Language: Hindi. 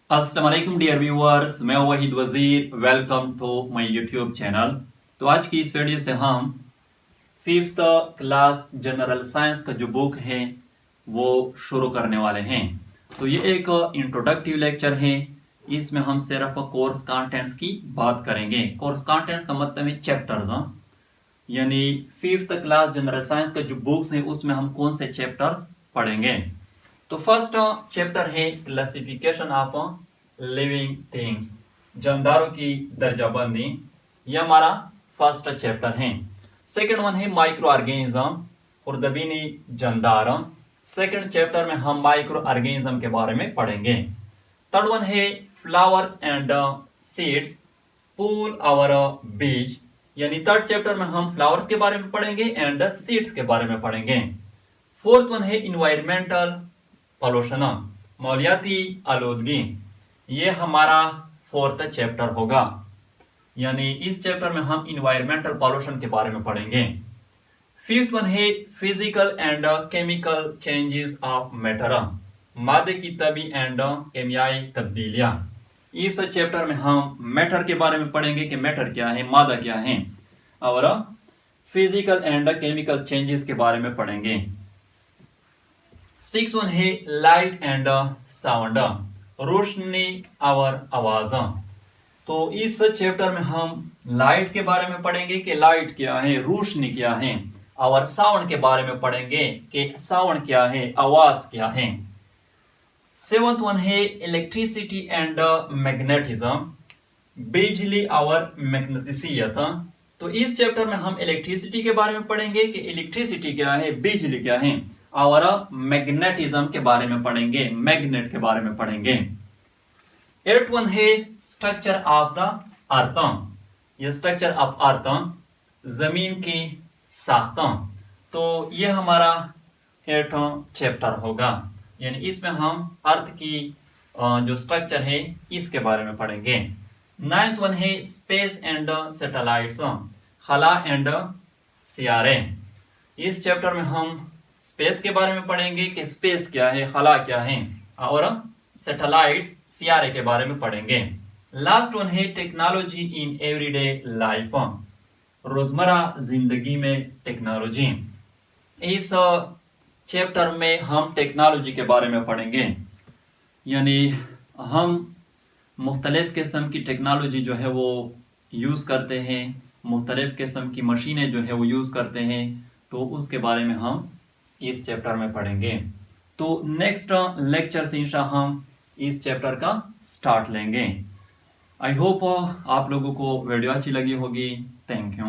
अस्सलाम वालेकुम डियर व्यूअर्स, मैं Waheed Wazir. Welcome to my YouTube channel. तो आज की इस वीडियो से हम फिफ्थ क्लास जनरल साइंस का जो बुक है वो शुरू करने वाले हैं। तो ये एक इंट्रोडक्टिव लेक्चर है। इसमें हम सिर्फ कोर्स कंटेंट्स की बात करेंगे। कोर्स कंटेंट्स का मतलब है चैप्टर्स, यानी फिफ्थ क्लास जनरल साइंस का जो बुक्स है उसमें हम कौन से चैप्टर्स पढ़ेंगे। तो फर्स्ट चैप्टर है क्लासिफिकेशन ऑफ लिविंग थिंग्स, जानदारों की दर्जाबंदी। यह हमारा फर्स्ट चैप्टर है। सेकंड वन है माइक्रो ऑर्गेनिज्म, खुर्दबीनी जानदार। सेकंड चैप्टर में हम माइक्रो ऑर्गेनिज्म के बारे में पढ़ेंगे। थर्ड वन है flowers and seeds, pull our बीज, यानी थर्ड चैप्टर में हम फ्लावर्स के बारे में पढ़ेंगे एंड सीड्स के बारे में पढ़ेंगे। फोर्थ वन है इन्वायरमेंटल पॉल्यूशन, माहौलियाती आलूदगी। ये हमारा फोर्थ चैप्टर होगा, यानी इस चैप्टर में हम इन्वायरमेंटल पॉल्यूशन के बारे में पढ़ेंगे। फिफ्थ वन है physical and chemical changes of matter, मादे की तबी एंड केमियाई तब्दीलियां। इस चैप्टर में हम मैटर के बारे में पढ़ेंगे कि मैटर क्या है, मादा क्या है, और फिजिकल एंड केमिकल चेंजेस के बारे में पढ़ेंगे। सिक्स वन है लाइट एंड साउंड, रोशनी और आवाज। तो इस चैप्टर में हम लाइट के बारे में पढ़ेंगे कि लाइट क्या है, रोशनी क्या है, और साउंड के बारे में पढ़ेंगे कि साउंड क्या है, आवाज क्या है। सेवंथ वन है इलेक्ट्रिसिटी एंड मैग्नेटिज्म, बिजली और मैग्नेटिसियत। तो इस चैप्टर में हम इलेक्ट्रिसिटी के बारे में पढ़ेंगे कि इलेक्ट्रिसिटी क्या है, बिजली क्या है, और मैग्नेटिज्म के बारे में पढ़ेंगे, मैग्नेट के बारे में पढ़ेंगे। एट वन है स्ट्रक्चर ऑफ द अर्थ, ये स्ट्रक्चर ऑफ अर्थ, जमीन की साख्त। तो ये हमारा 8वां चैप्टर होगा, यानी इसमें हम अर्थ की जो स्ट्रक्चर है इसके बारे में पढ़ेंगे। नाइन्थ वन है स्पेस एंड सैटेलाइट्स, खला एंड सियारे। इस चैप्टर में हम स्पेस के बारे में पढ़ेंगे कि स्पेस क्या है, खला क्या है, और सैटेलाइट्स सियारे के बारे में पढ़ेंगे। लास्ट वन है टेक्नोलॉजी इन एवरीडे लाइफ, रोजमर्रा जिंदगी में टेक्नोलॉजी। इस चैप्टर में हम टेक्नोलॉजी के बारे में पढ़ेंगे, यानी हम मुख्तलिफ किस्म की टेक्नोलॉजी जो है वो यूज़ करते हैं, मुख्तलिफ किस्म की मशीनें जो है वो यूज़ करते हैं, तो उसके बारे में हम इस चैप्टर में पढ़ेंगे। तो नेक्स्ट लेक्चर से इंशाअल्लाह हम इस चैप्टर का स्टार्ट लेंगे। आई होप आप लोगों को वीडियो अच्छी लगी होगी। Thank you.